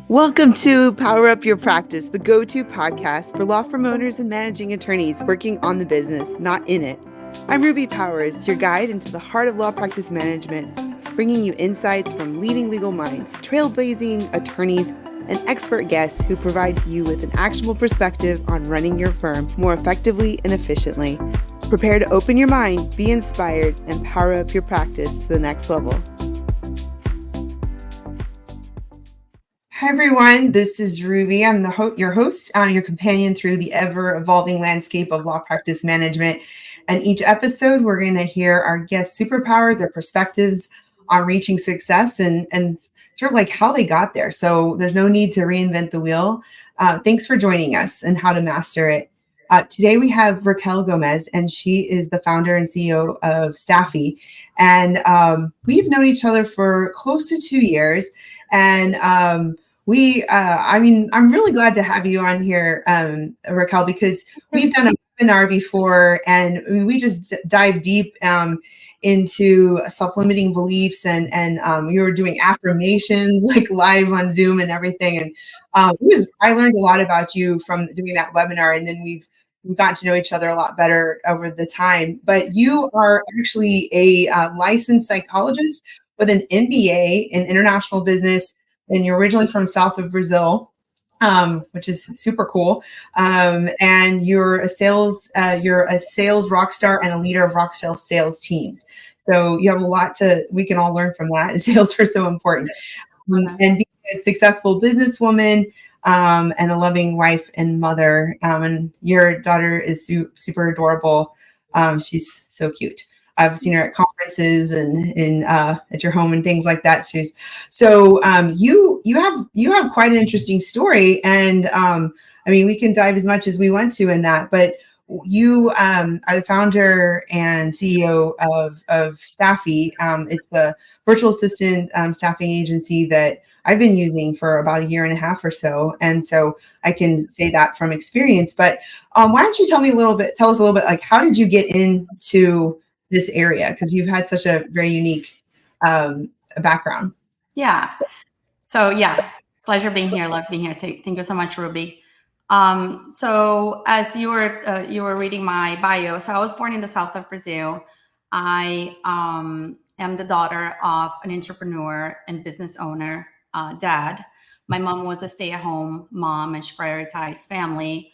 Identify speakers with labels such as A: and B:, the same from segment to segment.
A: Welcome to Power Up Your Practice, the go-to podcast for law firm owners and managing attorneys working on the business, not in it. I'm Ruby Powers, your guide into the heart of law practice management, bringing you insights from leading legal minds, trailblazing attorneys, and expert guests who provide you with an actionable perspective on running your firm more effectively and efficiently. Prepare to open your mind, be inspired, and power up your practice to the next level. Hi, everyone. This is Ruby. I'm your host, your companion through the ever-evolving landscape of law practice management. And each episode, we're going to hear our guest superpowers, their perspectives on reaching success and sort of like how they got there. So there's no need to reinvent the wheel. Thanks for joining us and how to master it. Today, we have Raquel Gomes, and she is the founder and CEO of Stafi. And we've known each other for close to 2 years. And I'm really glad to have you on here, Raquel, because we've done a webinar before and we just dive deep into self-limiting beliefs and you were doing affirmations like live on Zoom and everything. And I learned a lot about you from doing that webinar, and then we've gotten to know each other a lot better over the time. But you are actually a licensed psychologist with an MBA in international business, and you're originally from south of Brazil, which is super cool. And you're a sales rock star and a leader of Rockstar sales teams. So you have a lot we can all learn from that. Sales are so important. And being a successful businesswoman and a loving wife and mother. And your daughter is super adorable. She's so cute. I've seen her at conferences and at your home and things like that. So you have quite an interesting story, and we can dive as much as we want to in that. But you are the founder and CEO of Stafi. It's the virtual assistant staffing agency that I've been using for about 1.5 years or so, and so I can say that from experience. But why don't you tell us a little bit, like, how did you get into this area, because you've had such a very unique background.
B: Yeah. So pleasure being here. Love being here. Thank you so much, Ruby. So as you were reading my bio, so I was born in the south of Brazil. I am the daughter of an entrepreneur and business owner dad. My mom was a stay-at-home mom, and she prioritized family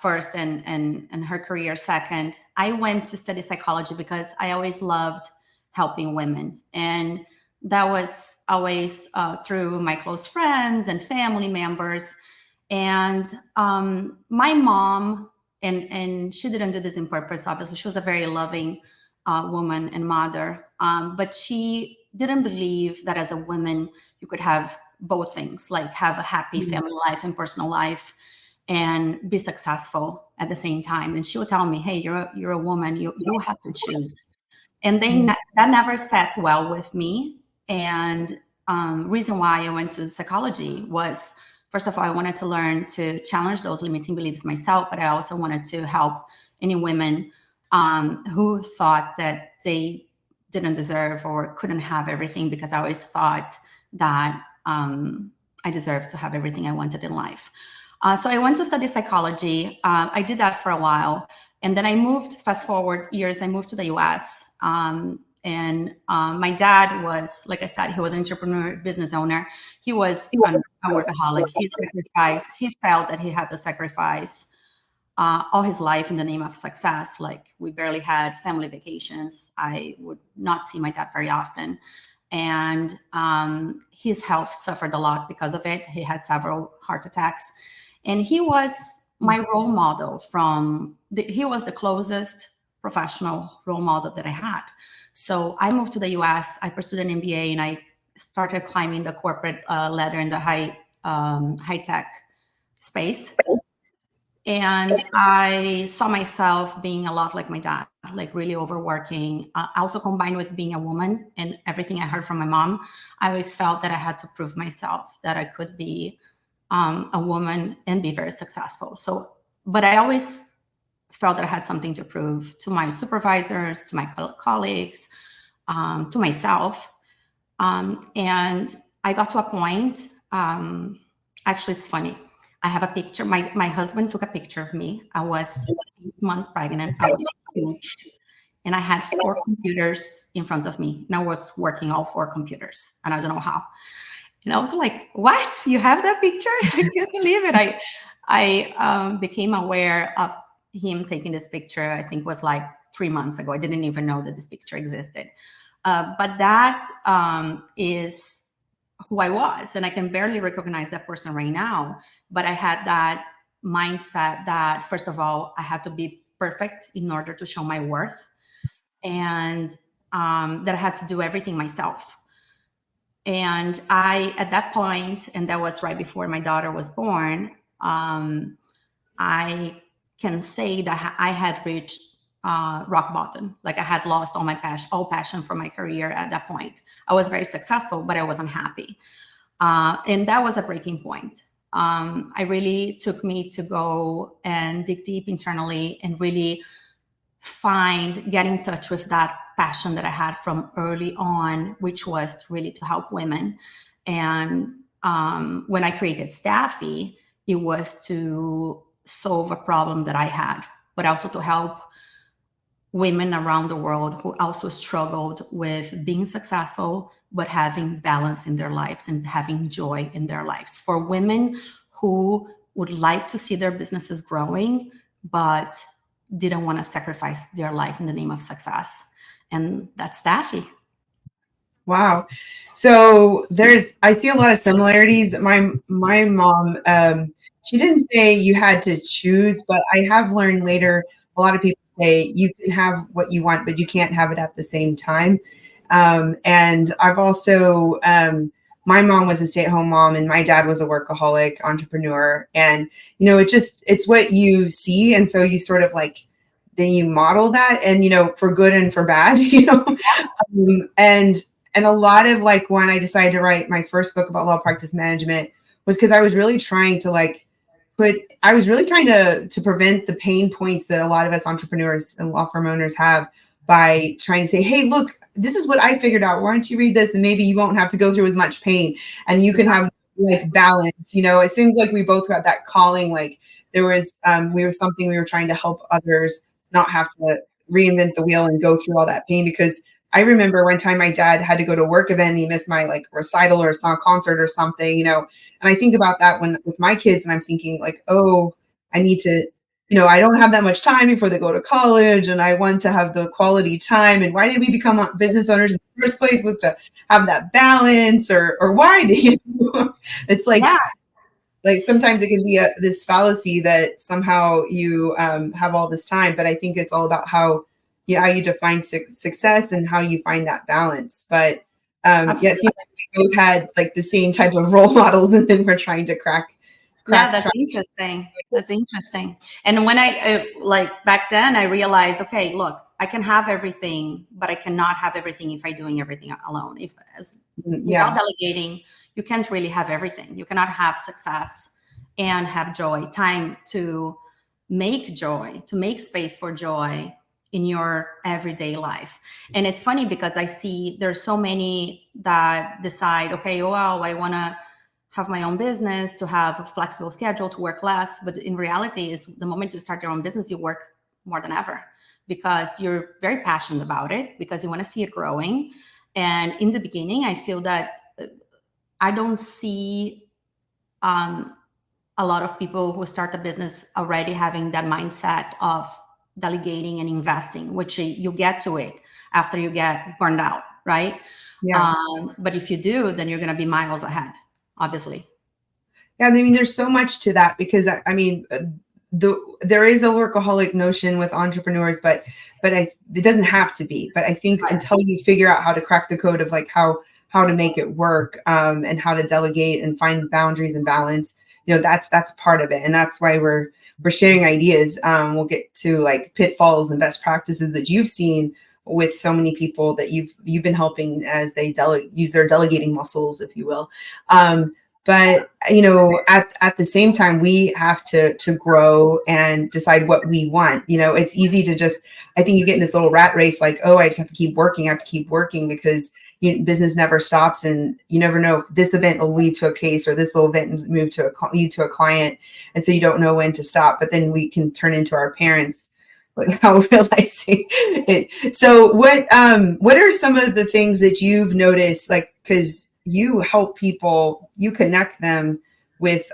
B: first and her career second. I went to study psychology because I always loved helping women. And that was always through my close friends and family members. And my mom, and she didn't do this in purpose, obviously. She was a very loving woman and mother. But she didn't believe that as a woman, you could have both things, like have a happy family life and personal life, and be successful at the same time. And she would tell me, hey, you're a woman, you have to choose. And that never sat well with me. And reason why I went to psychology was, first of all, I wanted to learn to challenge those limiting beliefs myself, but I also wanted to help any women who thought that they didn't deserve or couldn't have everything, because I always thought that I deserved to have everything I wanted in life. So I went to study psychology. I did that for a while. And then I moved, fast forward years, I moved to the US. And my dad was, like I said, he was an entrepreneur, business owner. He was a workaholic. He felt that he had to sacrifice all his life in the name of success. Like, we barely had family vacations. I would not see my dad very often. And his health suffered a lot because of it. He had several heart attacks. And he was my role model he was the closest professional role model that I had. So I moved to the US, I pursued an MBA, and I started climbing the corporate ladder in the high tech space. And I saw myself being a lot like my dad, like really overworking. Also combined with being a woman and everything I heard from my mom, I always felt that I had to prove myself, that I could be a woman and be very successful. But I always felt that I had something to prove to my supervisors, to my colleagues, to myself. And I got to a point. Actually, it's funny. I have a picture. My husband took a picture of me. I was 8 months pregnant. I was huge, and I had 4 computers in front of me, and I was working all 4 computers, and I don't know how. And I was like, "What? You have that picture? I can't believe it." I became aware of him taking this picture. I think was like 3 months ago. I didn't even know that this picture existed. But that is who I was, and I can barely recognize that person right now. But I had that mindset that, first of all, I had to be perfect in order to show my worth, and that I had to do everything myself. And at that point, and that was right before my daughter was born, I can say that I had reached rock bottom. Like I had lost all passion for my career at that point. I was very successful, but I wasn't happy. And that was a breaking point. I really took me to go and dig deep internally and really get in touch with that passion that I had from early on, which was really to help women. And when I created Stafi, it was to solve a problem that I had, but also to help women around the world who also struggled with being successful, but having balance in their lives and having joy in their lives. For women who would like to see their businesses growing, but didn't want to sacrifice their life in the name of success. And that's Stafi.
A: Wow. So I see a lot of similarities. My mom, she didn't say you had to choose, but I have learned later, a lot of people say you can have what you want, but you can't have it at the same time. And I've also, my mom was a stay-at-home mom and my dad was a workaholic entrepreneur. And, it's what you see. And so you sort of like, then you model that and, for good and for bad, and a lot of like when I decided to write my first book about law practice management was because I was really trying to to prevent the pain points that a lot of us entrepreneurs and law firm owners have by trying to say, hey, look, this is what I figured out. Why don't you read this? And maybe you won't have to go through as much pain and you can have like balance. It seems like we both got that calling. Like there was, we were trying to help others not have to reinvent the wheel and go through all that pain. Because I remember one time my dad had to go to a work event and he missed my like recital or some concert or something, and I think about that with my kids and I'm thinking like, oh, I need to, I don't have that much time before they go to college and I want to have the quality time. And why did we become business owners in the first place was to have that balance or why do you? It's like, yeah. Like sometimes it can be this fallacy that somehow you have all this time, but I think it's all about how you define success and how you find that balance. But it seems like we both had like the same type of role models, and then we're trying to crack.
B: Yeah, that's interesting. That's interesting. And when I like back then, I realized, okay, look, I can have everything, but I cannot have everything if I'm doing everything alone. Without delegating, you can't really have everything. You cannot have success and have joy, time to make joy, to make space for joy in your everyday life. And it's funny because I see there's so many that decide, okay, well, I want to have my own business, to have a flexible schedule, to work less. But in reality is the moment you start your own business, you work more than ever because you're very passionate about it, because you want to see it growing. And in the beginning, I feel that I don't see a lot of people who start a business already having that mindset of delegating and investing, which you get to it after you get burned out, right? Yeah. But if you do, then you're going to be miles ahead, obviously.
A: Yeah, I mean, there's so much to that because I mean, there is a workaholic notion with entrepreneurs, but it doesn't have to be. But I think until you figure out how to crack the code of like how to make it work and how to delegate and find boundaries and balance, that's part of it, and that's why we're sharing ideas. We'll get to like pitfalls and best practices that you've seen with so many people that you've been helping as they use their delegating muscles, if you will. But at the same time, we have to grow and decide what we want. It's easy to I think you get in this little rat race, like, oh, I just have to keep working. I have to keep working because business never stops, and you never know if this event will lead to a case, or this little event lead to a client, and so you don't know when to stop. But then we can turn into our parents without realizing it. So what are some of the things that you've noticed, like, because you help people, you connect them with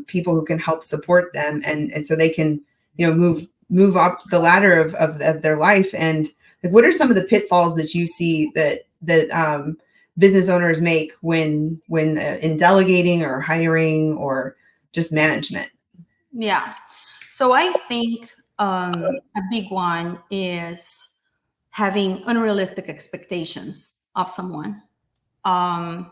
A: people who can help support them, and so they can, move up the ladder of their life. And like, what are some of the pitfalls that you see that business owners make when in delegating or hiring or just management?
B: Yeah. So I think a big one is having unrealistic expectations of someone. Um,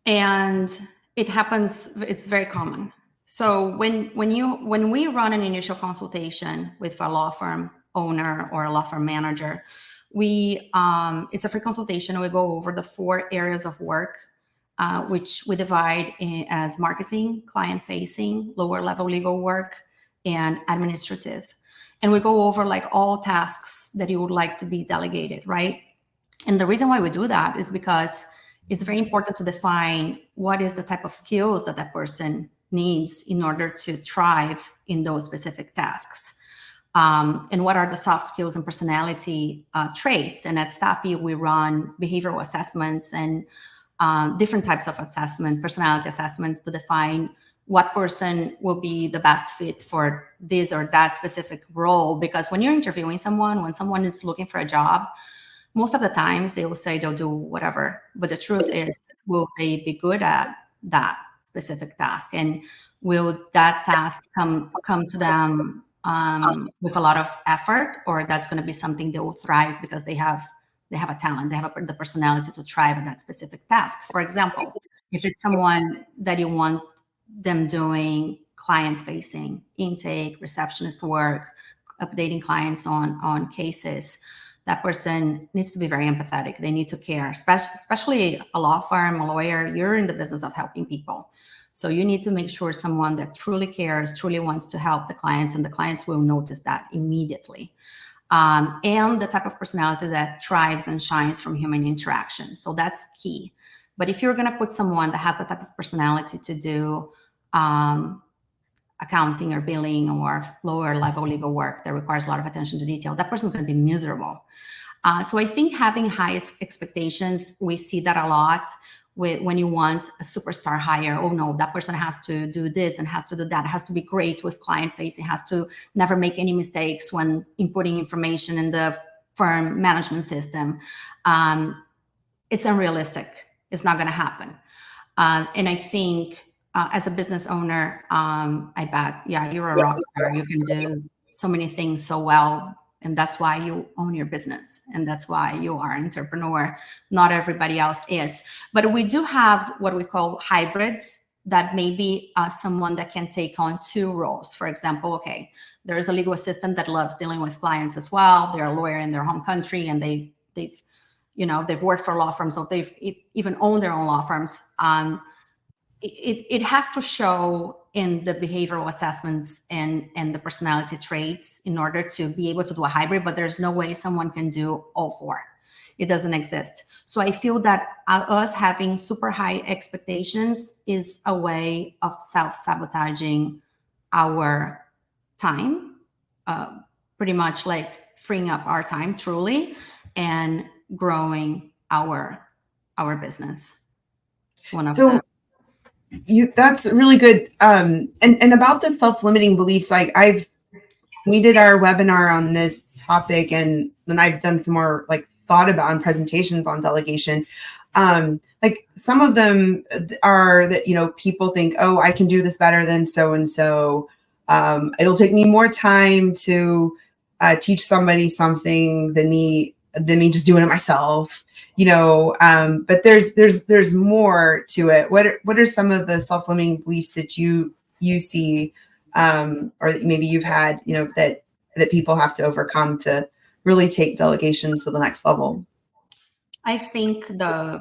B: and it happens, it's very common. So when we run an initial consultation with a law firm owner or a law firm manager, we it's a free consultation. We go over the 4 areas of work, which we divide as marketing, client facing, lower level legal work, and administrative. And we go over like all tasks that you would like to be delegated, right? And the reason why we do that is because it's very important to define what is the type of skills that person needs in order to thrive in those specific tasks. And what are the soft skills and personality traits. And at Stafi, we run behavioral assessments and different types of assessment, personality assessments, to define what person will be the best fit for this or that specific role. Because when you're interviewing someone, when someone is looking for a job, most of the times they will say they'll do whatever. But the truth is, will they be good at that specific task? And will that task come to them with a lot of effort, or that's going to be something they will thrive because they have a talent, they have the personality to thrive at that specific task. For example, if it's someone that you want them doing client facing, intake, receptionist work, updating clients on cases, that person needs to be very empathetic. They need to care, especially a law firm, a lawyer. You're in the business of helping people. So you need to make sure someone that truly cares, truly wants to help the clients, and the clients will notice that immediately. And the type of personality that thrives and shines from human interaction. So that's key. But if you're going to put someone that has the type of personality to do accounting or billing or lower level legal work that requires a lot of attention to detail, that person's going to be miserable. So I think having high expectations, we see that a lot when you want a superstar hire. Oh no, that person has to do this and has to do that, has to be great with client facing, has to never make any mistakes when inputting information in the firm management system. It's unrealistic. It's not going to happen. And I think as a business owner, I bet, yeah, you're a rock star. You can do so many things so well. And that's why you own your business. And that's why you are an entrepreneur. Not everybody else is. But we do have what we call hybrids, that may be someone that can take on 2 roles. For example, okay, there's a legal assistant that loves dealing with clients as well. They're a lawyer in their home country, and they've worked for law firms, or they've even owned their own law firms. It has to show in the behavioral assessments and the personality traits in order to be able to do a hybrid, but there's no way someone can do all 4. It doesn't exist. So I feel that us having super high expectations is a way of self-sabotaging our time, pretty much like freeing up our time truly and growing our business. It's one of the
A: that's really good. And about the self-limiting beliefs, like we did our webinar on this topic, and then I've done some more like thought about on presentations on delegation. Like some of them are that, people think, oh, I can do this better than so-and-so. It'll take me more time to teach somebody something than me just doing it myself. But there's more to it. What are some of the self-limiting beliefs that you see, or that maybe you've had, that people have to overcome to really take delegation to the next level?
B: I think the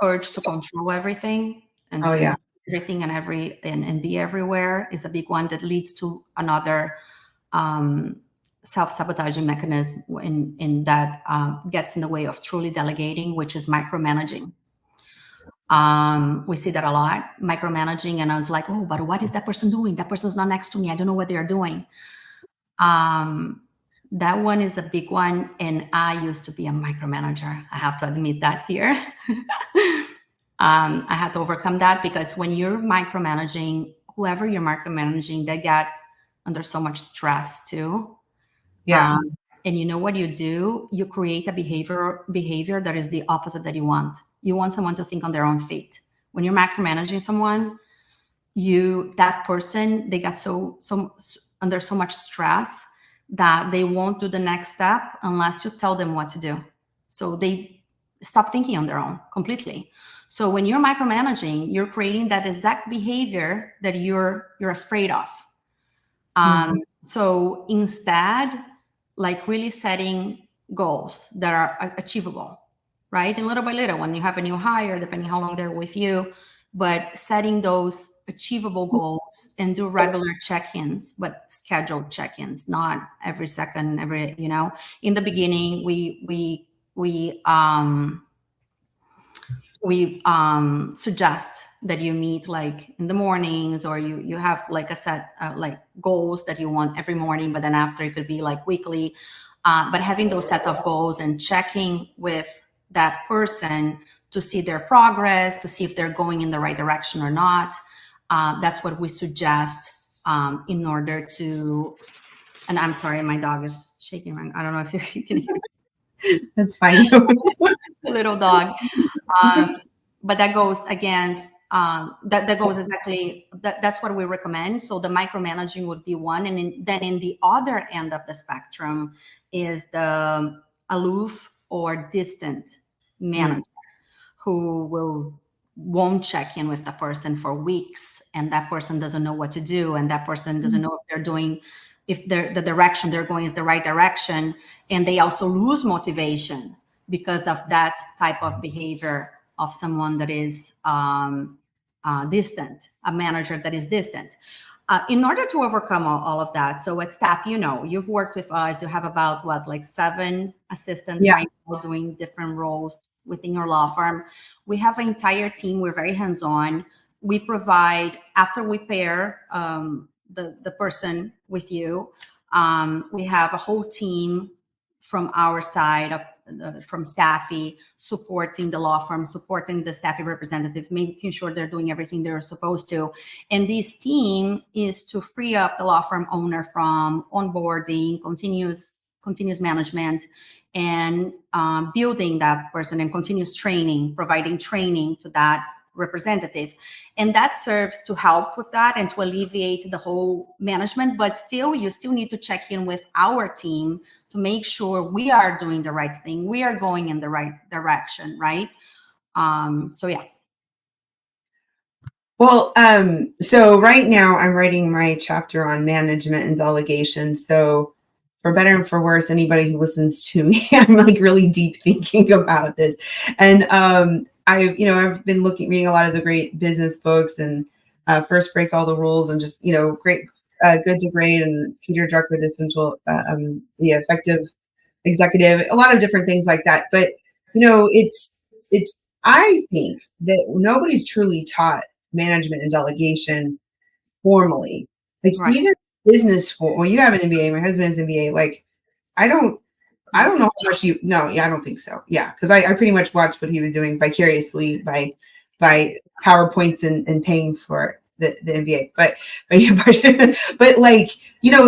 B: urge to control everything and
A: Oh,
B: to
A: yeah.
B: everything and be everywhere is a big one that leads to another self-sabotaging mechanism in that gets in the way of truly delegating, which is micromanaging. We see that a lot, micromanaging, and I was like, oh, but what is that person doing? That person's not next to me. I don't know what they're doing. That one is a big one, and I used to be a micromanager. I have to admit that here. I had to overcome that, because when you're micromanaging, whoever you're micromanaging, they get under so much stress too.
A: Yeah.
B: And you know what you do? You create a behavior that is the opposite that you want. You want someone to think on their own feet. When you're micromanaging someone, that person, they get so under so much stress that they won't do the next step unless you tell them what to do. So they stop thinking on their own completely. So when you're micromanaging, you're creating that exact behavior that you're afraid of. So instead, like really setting goals that are achievable, right? And little by little, when you have a new hire, depending how long they're with you, but setting those achievable goals and do regular check-ins, but scheduled check-ins, not every second, in the beginning, we suggest that you meet like in the mornings, or you have like a set like goals that you want every morning, but then after it could be like weekly. But having those set of goals and checking with that person to see their progress, to see if they're going in the right direction or not. That's what we suggest in order to, and I'm sorry, my dog is shaking around. I don't know if you can hear.
A: That's fine.
B: The little dog. But that goes against, that goes exactly, that's what we recommend. So the micromanaging would be one. And then in the other end of the spectrum is the aloof or distant manager who won't check in with the person for weeks, and that person doesn't know what to do, and that person doesn't know if they're doing, the direction they're going is the right direction, and they also lose motivation because of that type of behavior of someone that is distant, a manager that is distant. In order to overcome all of that, so at Stafi, you've worked with us, you have about like 7 assistants right now doing different roles within your law firm. We have an entire team. We're very hands-on. We provide, after we pair the person with you, we have a whole team from our side from Stafi, supporting the law firm, supporting the Stafi representative, making sure they're doing everything they're supposed to. And this team is to free up the law firm owner from onboarding, continuous management, and building that person, and continuous training, providing training to that representative. And that serves to help with that and to alleviate the whole management. But still, you still need to check in with our team to make sure we are doing the right thing. We are going in the right direction, right? So yeah.
A: Well, so right now I'm writing my chapter on management and delegation. So for better and for worse, anybody who listens to me, I'm like really deep thinking about this. And I've been reading a lot of the great business books, and First Break All the Rules, and just, great, Good to Great, and Peter Drucker, The Effective Executive, a lot of different things like that. But, I think that nobody's truly taught management and delegation formally. Like even business school, well, you have an MBA, my husband has an MBA. Like, I don't know how much I don't think so. Yeah. Cause I pretty much watched what he was doing vicariously by PowerPoints and paying for the MBA. But like,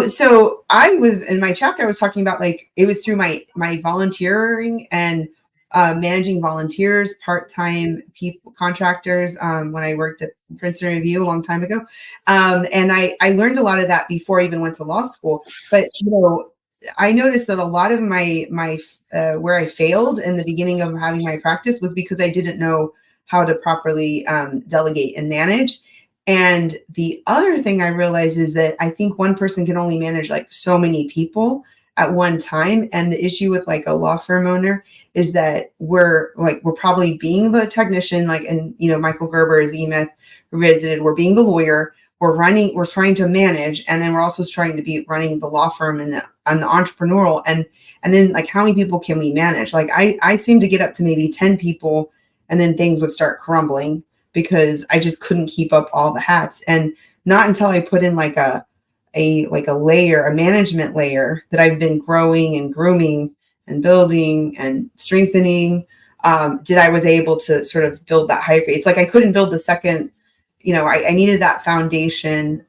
A: so I was in my chapter, I was talking about like, it was through my volunteering and managing volunteers, part-time people, contractors, when I worked at Princeton Review a long time ago. And I learned a lot of that before I even went to law school. But, I noticed that a lot of my where I failed in the beginning of having my practice was because I didn't know how to properly delegate and manage. And the other thing I realized is that I think one person can only manage like so many people at one time. And the issue with like a law firm owner is that we're probably being the technician, like, and Michael Gerber is E-Myth Revisited, we're being the lawyer, we're trying to manage, and then we're also trying to be running the law firm and the entrepreneurial, and then like how many people can we manage? Like I seem to get up to maybe 10 people, and then things would start crumbling because I just couldn't keep up all the hats. And not until I put in like a layer, a management layer that I've been growing and grooming and building and strengthening, did I was able to sort of build that hierarchy. It's like I couldn't build the second, I needed that foundation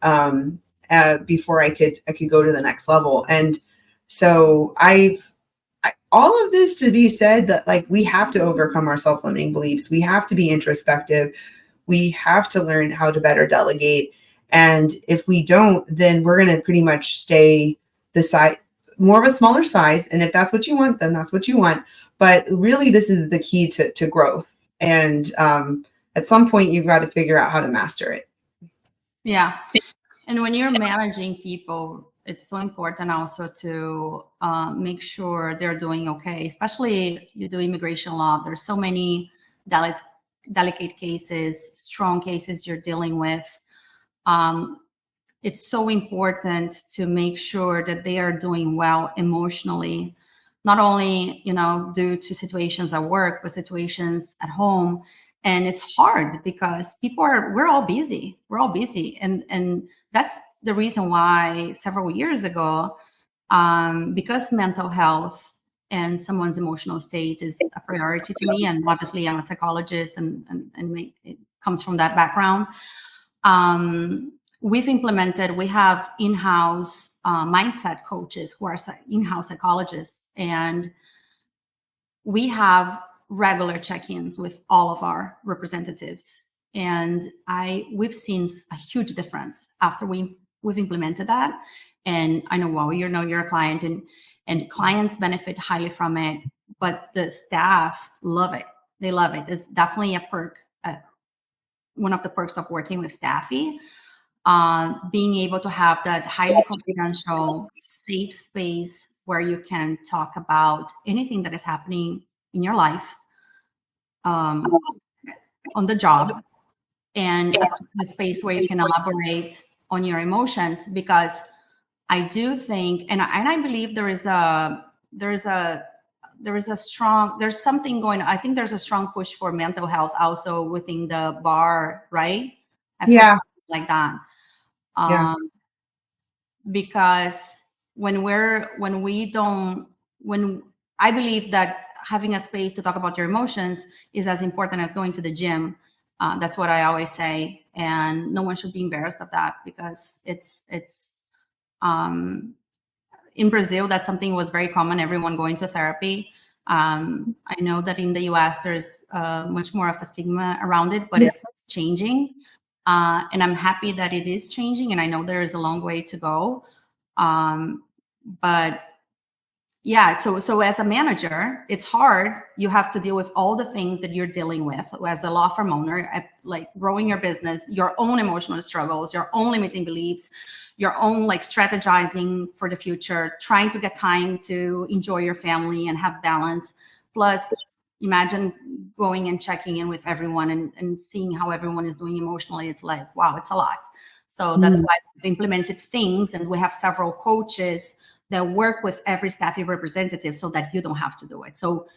A: before I could go to the next level. And so all of this to be said that like we have to overcome our self-limiting beliefs. We have to be introspective. We have to learn how to better delegate. And if we don't, then we're going to pretty much stay the size, more of a smaller size. And if that's what you want, then that's what you want. But really, this is the key to growth. And at some point, you've got to figure out how to master it.
B: Yeah. And when you're managing people, it's so important also to make sure they're doing okay, especially you do immigration law. There's so many delicate cases, strong cases you're dealing with. It's so important to make sure that they are doing well emotionally, not only, due to situations at work, but situations at home. And it's hard because we're all busy. We're all busy. And that's the reason why several years ago, because mental health and someone's emotional state is a priority to me. And obviously I'm a psychologist and it comes from that background. We have in-house mindset coaches who are in-house psychologists, and we have regular check-ins with all of our representatives. And we've seen a huge difference after we've implemented that. And I know, well, you're a client, and clients benefit highly from it, but the staff love it. They love it. It's definitely a perk. One of the perks of working with Stafi, being able to have that highly confidential, safe space where you can talk about anything that is happening in your life, on the job, and the space where you can elaborate on your emotions. Because I do think, and I believe there's something going on. I think there's a strong push for mental health also within the bar, right?
A: Yeah.
B: Like that.
A: Yeah.
B: Because when I believe that having a space to talk about your emotions is as important as going to the gym. That's what I always say. And no one should be embarrassed of that, because it's in Brazil, that's something was very common, everyone going to therapy. I know that in the US, there's much more of a stigma around it, but it's changing. And I'm happy that it is changing. And I know there is a long way to go. But yeah, so as a manager, it's hard. You have to deal with all the things that you're dealing with as a law firm owner, like growing your business, your own emotional struggles, your own limiting beliefs, your own like strategizing for the future, trying to get time to enjoy your family and have balance. Plus, imagine going and checking in with everyone and seeing how everyone is doing emotionally. It's like, wow, it's a lot. So that's why we've implemented things, and we have several coaches that work with every Stafi representative so that you don't have to do it. So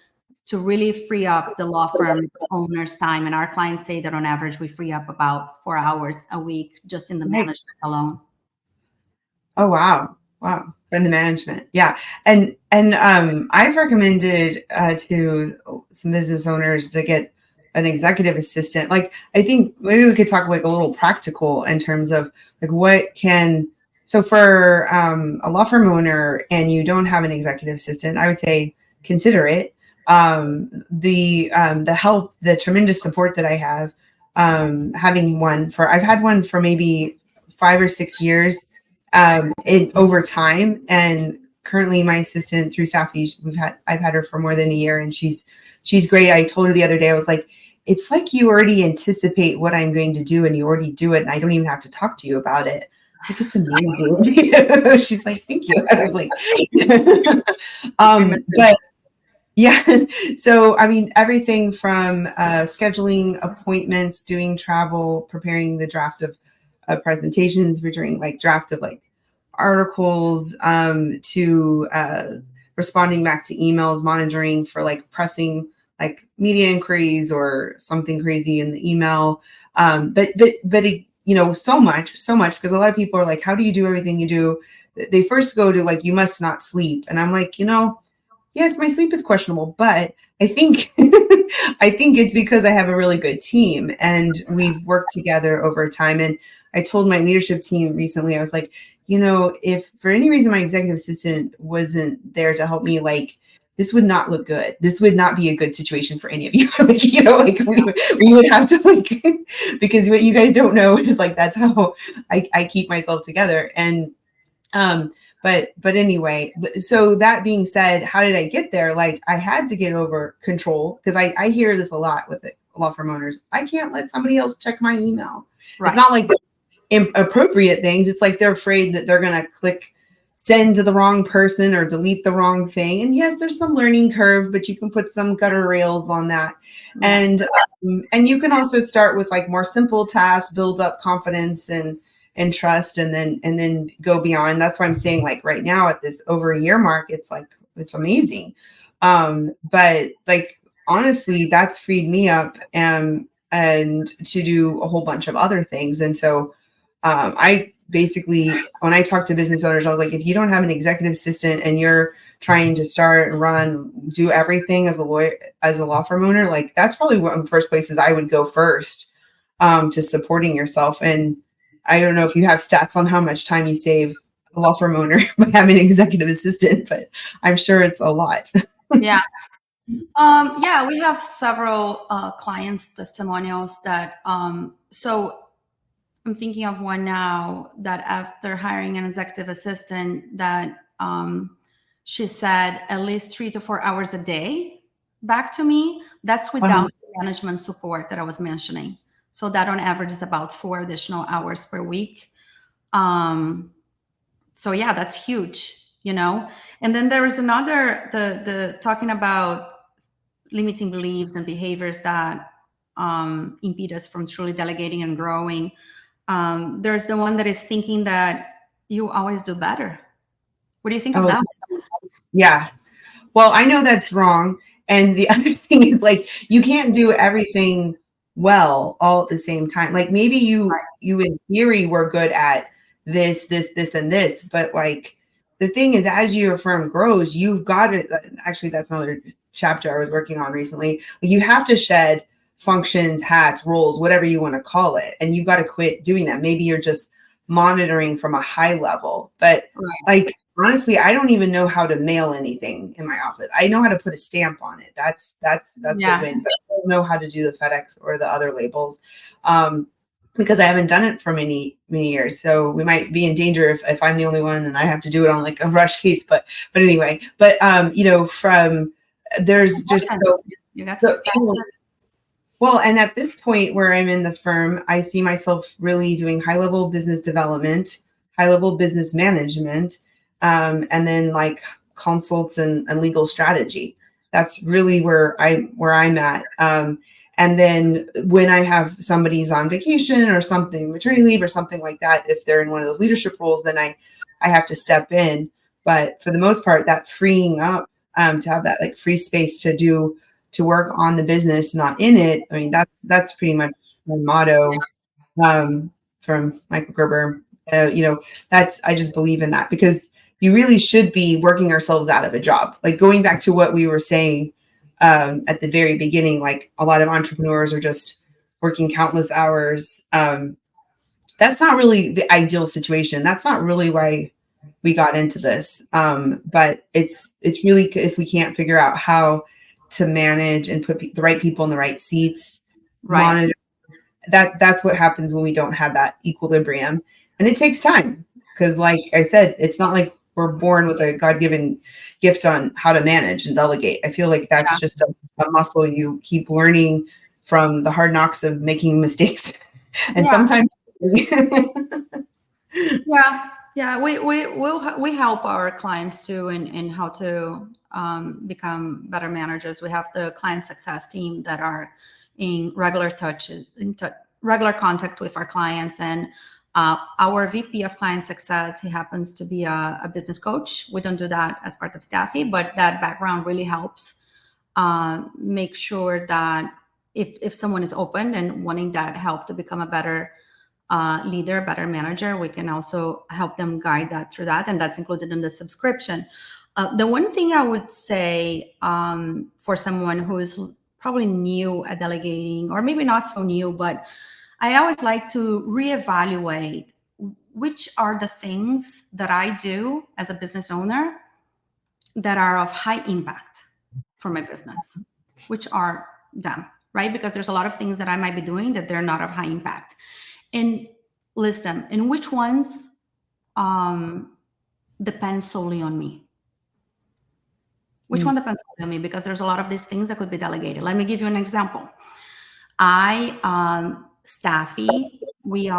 B: to really free up the law firm owner's time, and our clients say that on average, we free up about 4 hours a week just in the management alone.
A: Oh, wow. Wow. For the management. Yeah. And I've recommended to some business owners to get an executive assistant. Like, I think maybe we could talk like a little practical in terms of like so for a law firm owner and you don't have an executive assistant, I would say consider it. The help, the tremendous support that I have, having I've had one for maybe 5 or 6 years over time. And currently my assistant through Stafi, I've had her for more than a year, and she's great. I told her the other day, I was like, it's like you already anticipate what I'm going to do and you already do it. And I don't even have to talk to you about it. Like, it's amazing. She's like, thank you. I was like, but yeah. So, I mean, everything from scheduling appointments, doing travel, preparing the draft of presentations. We're doing like draft of like articles, to responding back to emails, monitoring for like pressing like media inquiries or something crazy in the email. But it, so much, because a lot of people are like, how do you do everything you do? They first go to like, you must not sleep. And I'm like, yes, my sleep is questionable, but I think I think it's because I have a really good team and we've worked together over time. And I told my leadership team recently, I was like, if for any reason my executive assistant wasn't there to help me, like this would not look good. This would not be a good situation for any of you. Like, we would have to like, because what you guys don't know is like, that's how I keep myself together. And but anyway, so that being said, how did I get there? Like I had to get over control, because I hear this a lot with the law firm owners. I can't let somebody else check my email. Right. It's not like inappropriate things. It's like they're afraid that they're going to click send to the wrong person or delete the wrong thing. And yes, there's some learning curve, but you can put some gutter rails on that. Yeah. And you can also start with like more simple tasks, build up confidence and trust, and then go beyond. That's why I'm saying like right now at this over a year mark, it's amazing. But like, honestly, that's freed me up and to do a whole bunch of other things. And so I basically, when I talk to business owners, I was like, if you don't have an executive assistant and you're trying to start and run, do everything as a lawyer, as a law firm owner, like that's probably one of the first places I would go first, to supporting yourself. And I don't know if you have stats on how much time you save a law firm owner by having an executive assistant, but I'm sure it's a lot.
B: Yeah. Yeah, we have several clients' testimonials that, so I'm thinking of one now that after hiring an executive assistant that she said at least 3 to 4 hours a day back to me. That's without management support that I was mentioning. So that on average is about 4 additional hours per week. So yeah, that's huge, And then there is another, the talking about limiting beliefs and behaviors that impede us from truly delegating and growing. There's the one that is thinking that you always do better. What do you think of that?
A: Yeah. Well, I know that's wrong. And the other thing is like, you can't do everything well all at the same time. Like maybe you in theory were good at this, and this, but like the thing is, as your firm grows, you've got to, actually, that's another chapter I was working on recently. You have to shed functions, hats, roles, whatever you want to call it. And you got to quit doing that. Maybe you're just monitoring from a high level, but like, honestly, I don't even know how to mail anything in my office. I know how to put a stamp on it. That's the win, but I don't know how to do the FedEx or the other labels, because I haven't done it for many years. So we might be in danger if I'm the only one and I have to do it on like a rush case. But anyway, from there's just
B: you got to
A: well, and at this point where I'm in the firm, I see myself really doing high-level business development, high-level business management, and then like consults and legal strategy. That's really where I'm at. And then when I have somebody's on vacation or something, maternity leave or something like that, if they're in one of those leadership roles, then I have to step in. But for the most part, that freeing up to have that like free space to work on the business, not in it. I mean, that's pretty much my motto, from Michael Gerber. I just believe in that, because you really should be working ourselves out of a job. Like going back to what we were saying at the very beginning, like a lot of entrepreneurs are just working countless hours. That's not really the ideal situation. That's not really why we got into this. But it's really, if we can't figure out how to manage and put the right people in the right seats, monitor, that's what happens when we don't have that equilibrium. And it takes time, because like I said, it's not like we're born with a God-given gift on how to manage and delegate. I feel like that's just a muscle you keep learning from the hard knocks of making mistakes. And sometimes
B: we help our clients too in how to become better managers. We have the client success team that are in regular contact with our clients, and Our VP of client success, he happens to be a business coach. We don't do that as part of Stafi, but that background really helps make sure that if someone is open and wanting that help to become a better leader, better manager, we can also help them guide that through that. And that's included in the subscription. The one thing I would say for someone who is probably new at delegating, or maybe not so new, but I always like to reevaluate which are the things that I do as a business owner that are of high impact for my business, which are them, right? Because there's a lot of things that I might be doing that they're not of high impact. And list them. And which ones depend solely on me? Which one depends on me? Because there's a lot of these things that could be delegated. Let me give you an example. Stafi, the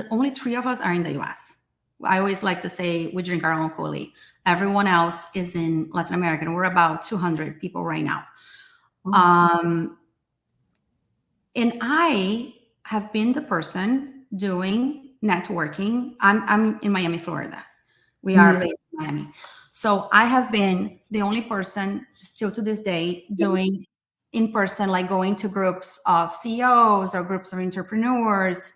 B: only 3 of us are in the US. I always like to say we drink our own Kool-Aid. Everyone else is in Latin America, and we're about 200 people right now. And I have been the person doing networking. I'm in Miami, Florida. We are based in Miami. So I have been the only person still to this day doing in person, like going to groups of CEOs or groups of entrepreneurs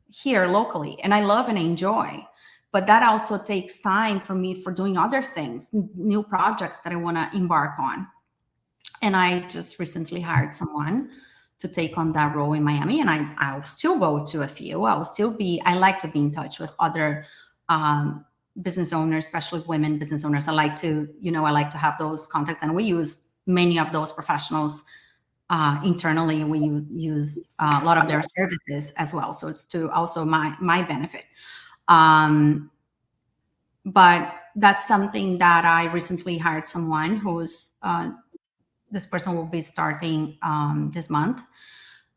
B: here locally. And I love and enjoy. But that also takes time for me for doing other things, new projects that I want to embark on. And I just recently hired someone to take on that role in Miami. And I'll still go to a few. I like to be in touch with other business owners, especially women business owners. I like to have those contacts. And we use many of those professionals internally. We use a lot of their services as well. So it's to also my benefit. But that's something that I recently hired someone who's, this person will be starting this month.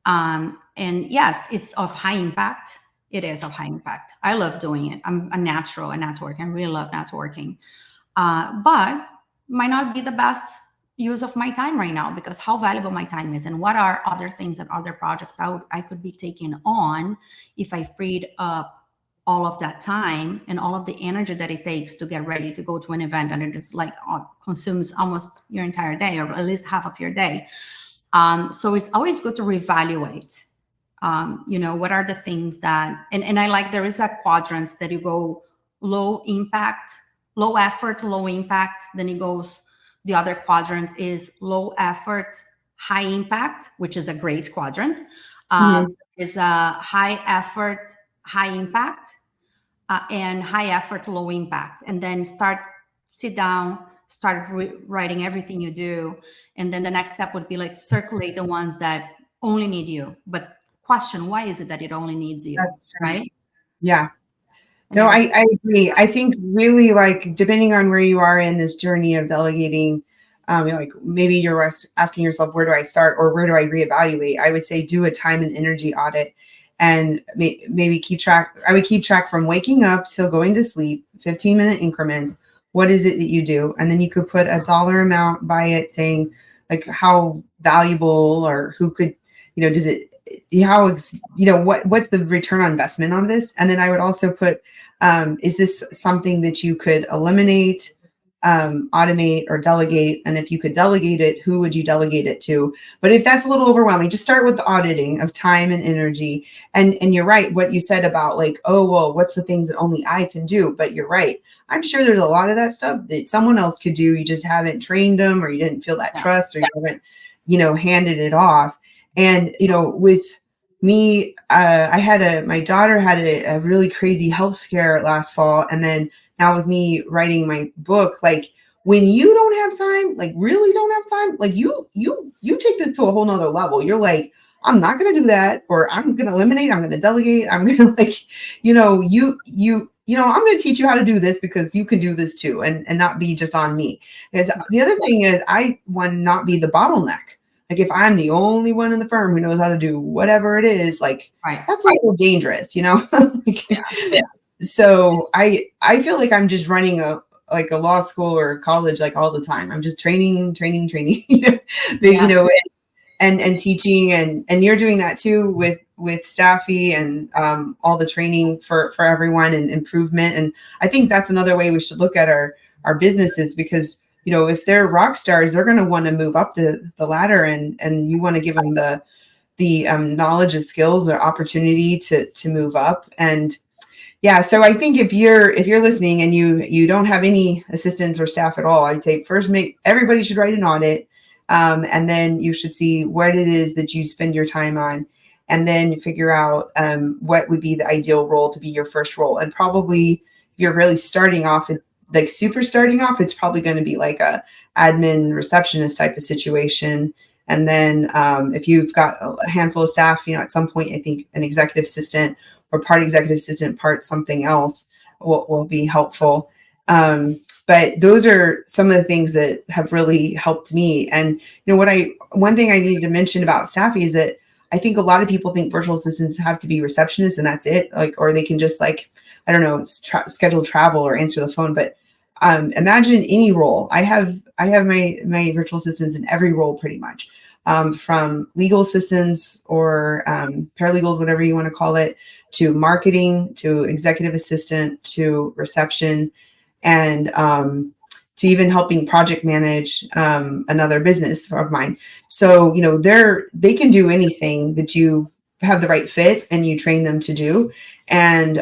B: And yes, it's of high impact. It is of high impact. I love doing it. I'm a natural at networking. I really love networking. But might not be the best use of my time right now, because how valuable my time is and what are other things and other projects that I could be taking on if I freed up all of that time and all of the energy that it takes to get ready to go to an event. And it's like consumes almost your entire day, or at least half of your day. So it's always good to reevaluate, what are the things that, and I like, there is a quadrant that you go low impact, low effort, low impact. Then it goes, the other quadrant is low effort, high impact, which is a great quadrant. Is a high effort, high impact, and high effort, low impact. And then sit down, start writing everything you do. And then the next step would be like circulate the ones that only need you, but question, why is it that it only needs you? That's right?
A: Yeah. No, I agree. I think really, like, depending on where you are in this journey of delegating, like maybe you're asking yourself, where do I start, or where do I reevaluate? I would say do a time and energy audit, and maybe keep track. I would keep track from waking up till going to sleep, 15-minute increments. What is it that you do? And then you could put a dollar amount by it, saying like how valuable, or who could, does it, what's the return on investment on this? And then I would also put, is this something that you could eliminate, automate, or delegate? And if you could delegate it, who would you delegate it to? But if that's a little overwhelming, just start with the auditing of time and energy. And you're right, what you said about like, oh, well, what's the things that only I can do? But you're right. I'm sure there's a lot of that stuff that someone else could do. You just haven't trained them, or you didn't feel that trust, or you haven't, handed it off. And, with me, my daughter had a really crazy health scare last fall. And then now with me writing my book, like when you don't have time, like really don't have time, like you take this to a whole nother level. You're like, I'm not going to do that, or I'm going to eliminate, I'm going to delegate. I'm going to I'm going to teach you how to do this because you can do this too, and not be just on me. Because the other thing is, I want to not be the bottleneck. Like if I'm the only one in the firm who knows how to do whatever it is, like that's a little dangerous, So I feel like I'm just running a law school or college, like all the time. I'm just training, and teaching, and you're doing that too with Stafi and all the training for everyone and improvement. And I think that's another way we should look at our businesses, because if they're rock stars, they're going to want to move up the ladder, and you want to give them the knowledge and skills or opportunity to move up. And yeah, so I think if you're listening and you don't have any assistants or staff at all, I'd say first everybody should write an audit, and then you should see what it is that you spend your time on, and then figure out what would be the ideal role to be your first role. And probably if you're really starting off, like super starting off, it's probably going to be like a admin receptionist type of situation. And then if you've got a handful of staff, at some point, I think an executive assistant or part executive assistant, part something else will be helpful. But those are some of the things that have really helped me. And one thing I needed to mention about Stafi is that I think a lot of people think virtual assistants have to be receptionists and that's it, or they can just I don't know, schedule travel or answer the phone. But imagine any role. I have my virtual assistants in every role pretty much, from legal assistants or paralegals, whatever you want to call it, to marketing, to executive assistant, to reception, and to even helping project manage another business of mine. So, they can do anything that you have the right fit and you train them to do. And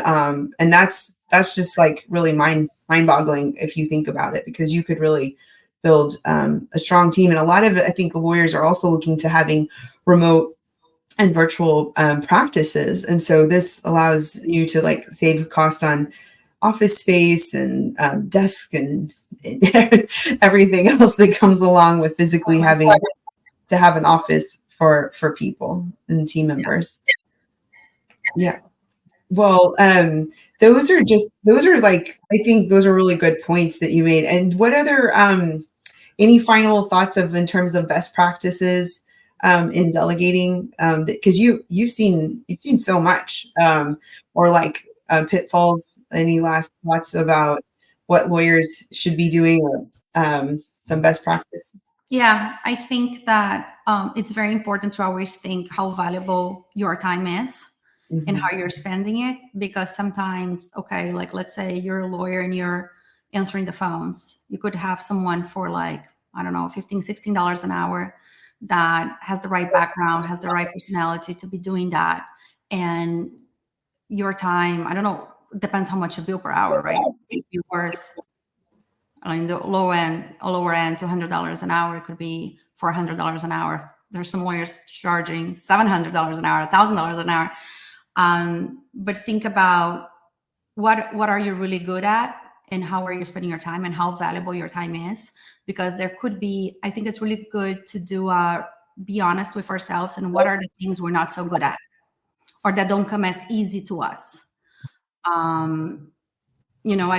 A: that's just really mind-boggling if you think about it, because you could really build a strong team. And a lot of, I think, lawyers are also looking to having remote and virtual practices. And so this allows you to save cost on office space and desk and everything else that comes along with physically having to have an office for people and team members. Yeah. Well, those are I think those are really good points that you made. And what other, any final thoughts in terms of best practices in delegating? Because you've seen so much, or pitfalls. Any last thoughts about what lawyers should be doing, or some best practice?
B: Yeah, I think that it's very important to always think how valuable your time is. Mm-hmm. And how you're spending it, because sometimes, okay, let's say you're a lawyer and you're answering the phones. You could have someone for I don't know, $15, $16 an hour that has the right background, has the right personality to be doing that. And your time, I don't know, depends how much you bill per hour, right? If you're worth, the lower end, $200 an hour, it could be $400 an hour. There's some lawyers charging $700 an hour, $1,000 an hour. But think about what are you really good at, and how are you spending your time, and how valuable your time is, because there could be, I think it's really good to be honest with ourselves, and what are the things we're not so good at, or that don't come as easy to us. I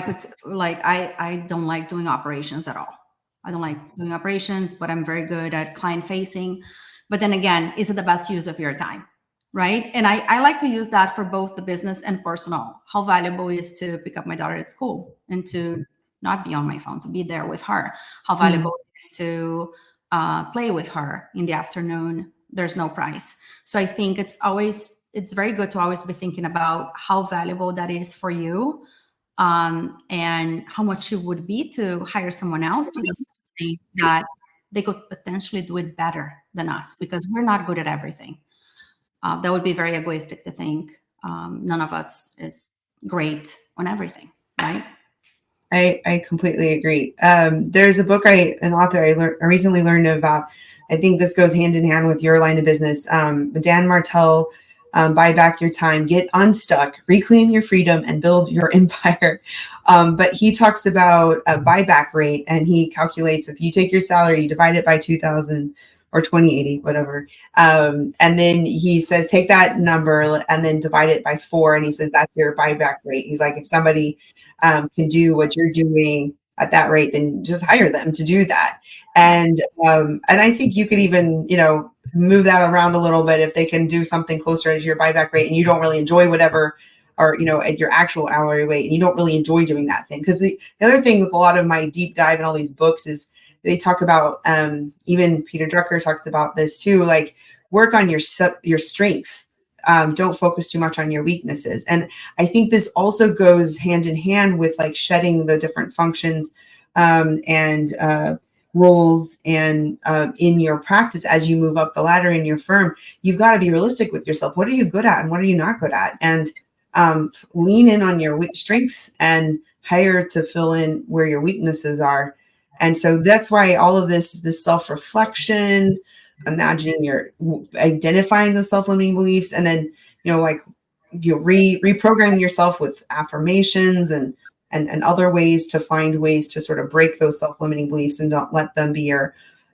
B: could I don't like doing operations at all. I don't like doing operations, but I'm very good at client facing. But then again, is it the best use of your time? Right. And I like to use that for both the business and personal. How valuable it is to pick up my daughter at school and to not be on my phone, to be there with her. How valuable it is to play with her in the afternoon. There's no price. So I think it's very good to always be thinking about how valuable that is for you, and how much it would be to hire someone else to just think that they could potentially do it better than us, because we're not good at everything. That would be very egoistic to think none of us is great on everything, right?
A: I completely agree. There's a book an author I recently learned about. I think this goes hand in hand with your line of business. Dan Martell, Buy Back Your Time, Get Unstuck, Reclaim Your Freedom, and Build Your Empire. But he talks about a buyback rate, and he calculates if you take your salary, you divide it by 2,000 or 2080, whatever. And then he says, take that number and then divide it by 4. And he says, that's your buyback rate. He's like, if somebody can do what you're doing at that rate, then just hire them to do that. And I think you could even, move that around a little bit if they can do something closer to your buyback rate, and you don't really enjoy whatever, or, at your actual hourly rate, and you don't really enjoy doing that thing. Because the other thing with a lot of my deep dive and all these books is they talk about, even Peter Drucker talks about this too, like work on your strengths. Don't focus too much on your weaknesses. And I think this also goes hand in hand with like shedding the different functions and roles and in your practice as you move up the ladder in your firm. You've got to be realistic with yourself. What are you good at and what are you not good at? And lean in on your strengths and hire to fill in where your weaknesses are. And so that's why all of this self-reflection, imagining you're identifying those self-limiting beliefs, and then, like you reprogramming yourself with affirmations and other ways to find ways to sort of break those self-limiting beliefs and don't let them be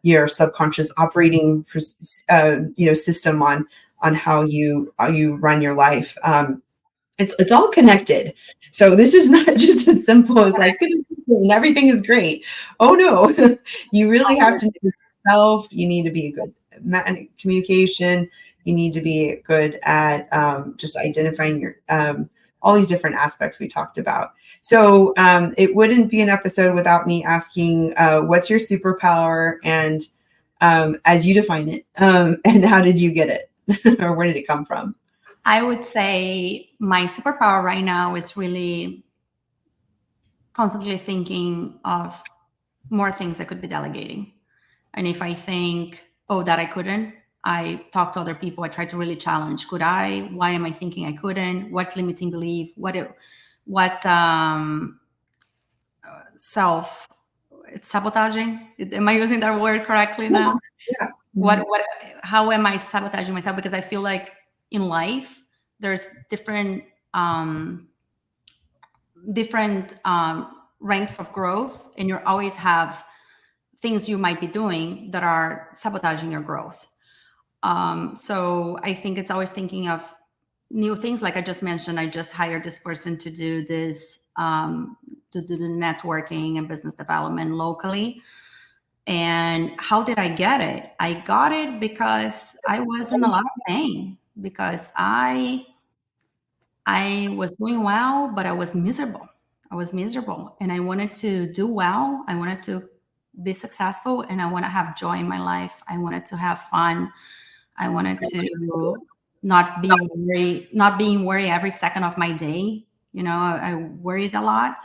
A: your subconscious operating system on how you run your life. It's all connected. So this is not just as simple as like and everything is great. Oh no, you really have to know yourself. You need to be a good communication. You need to be good at just identifying your all these different aspects we talked about. So it wouldn't be an episode without me asking, what's your superpower, and as you define it, and how did you get it, or where did it come from?
B: I would say my superpower right now is really constantly thinking of more things I could be delegating. And if I think, oh, that I couldn't, I talk to other people. I try to really challenge. Could I? Why am I thinking I couldn't? What limiting belief? What self sabotaging? Am I using that word correctly now?
A: Yeah.
B: What? How am I sabotaging myself? Because I feel like in life there's different ranks of growth, and you always have things you might be doing that are sabotaging your growth. So I think it's always thinking of new things. Like I just mentioned, I just hired this person to do this, to do the networking and business development locally. And how did I get it? I got it because I was in a lot of pain, because I was doing well, but I was miserable. And I wanted to do well. I wanted to be successful, and I want to have joy in my life. I wanted to have fun. I wanted to not being worried every second of my day. I worried a lot.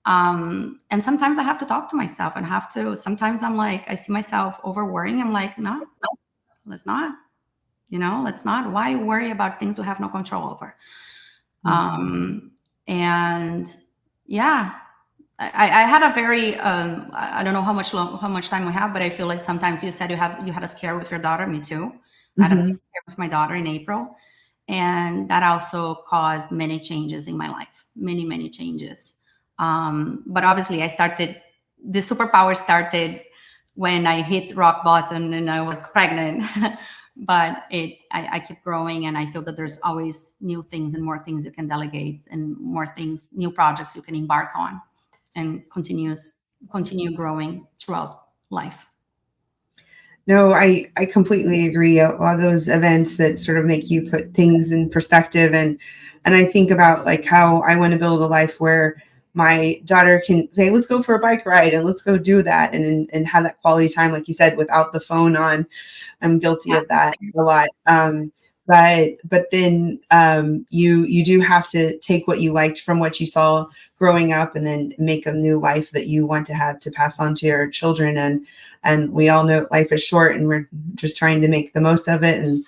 B: And sometimes I have to talk to myself and sometimes I'm like, I see myself over worrying. I'm like, no, let's not, let's not. Why worry about things we have no control over? And yeah, I had a very, I don't know how much time we have, but I feel like sometimes you said you had a scare with your daughter. Me too. I had a scare with my daughter in April. And that also caused many changes in my life, many changes. But obviously the superpower started when I hit rock bottom and I was pregnant. But I keep growing, and I feel that there's always new things and more things you can delegate, and more things, new projects you can embark on, and continue growing throughout life.
A: No, I completely agree. A lot of those events that sort of make you put things in perspective, and I think about like how I want to build a life where my daughter can say, let's go for a bike ride and let's go do that, and have that quality time, like you said, without the phone on. I'm guilty of that a lot. But then you do have to take what you liked from what you saw growing up, and then make a new life that you want to have to pass on to your children. And we all know life is short, and we're just trying to make the most of it, and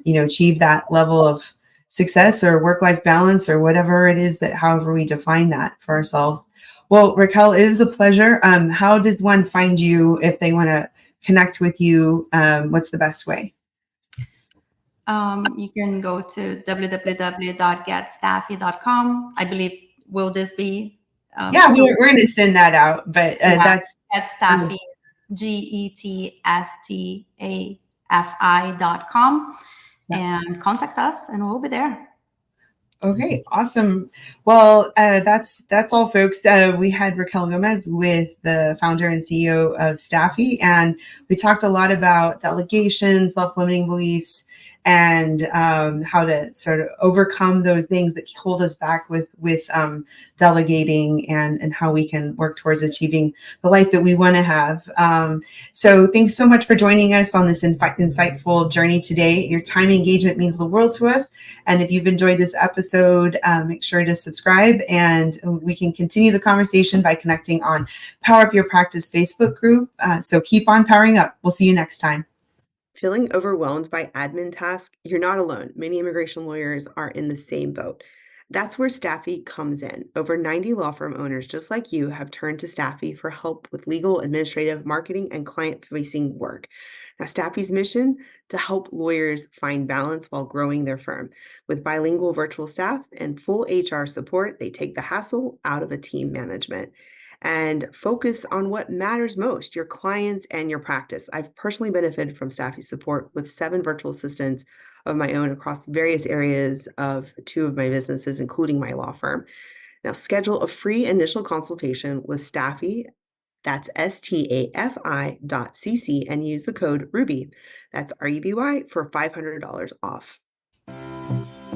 A: achieve that level of success or work-life balance, or whatever it is, that however we define that for ourselves. Well, Raquel, it was a pleasure. How does one find you if they want to connect with you? What's the best way?
B: You can go to www.getstafi.com. I believe, will this be?
A: We're going to send that out, but that's
B: Stafi, GETSTAFI.com, and contact us, and we'll be there.
A: Okay, awesome. Well, that's all, folks. We had Raquel Gomes, with the founder and CEO of Stafi, and we talked a lot about delegation, self-limiting beliefs, and how to sort of overcome those things that hold us back with delegating, and how we can work towards achieving the life that we want to have. So thanks so much for joining us on this insightful journey today. Your time engagement means the world to us. And if you've enjoyed this episode, make sure to subscribe, and we can continue the conversation by connecting on Power Up Your Practice Facebook group. So keep on powering up. We'll see you next time.
C: Feeling overwhelmed by admin tasks? You're not alone. Many immigration lawyers are in the same boat. That's where Stafi comes in. Over 90 law firm owners just like you have turned to Stafi for help with legal, administrative, marketing, and client-facing work. Now, Stafi's mission: to help lawyers find balance while growing their firm. With bilingual virtual staff and full HR support, they take the hassle out of a team management and focus on what matters most: your clients and your practice. I've personally benefited from Stafi's support with 7 virtual assistants of my own across various areas of 2 of my businesses, including my law firm. Now, schedule a free initial consultation with Stafi. That's stafi.cc, and use the code RUBY. That's RUBY for $500 off.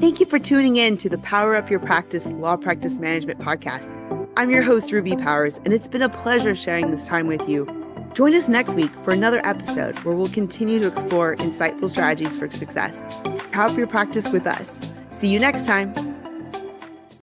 C: Thank you for tuning in to the Power Up Your Practice Law Practice Management podcast. I'm your host, Ruby Powers, and it's been a pleasure sharing this time with you. Join us next week for another episode where we'll continue to explore insightful strategies for success. Power Up Your Practice with us. See you next time.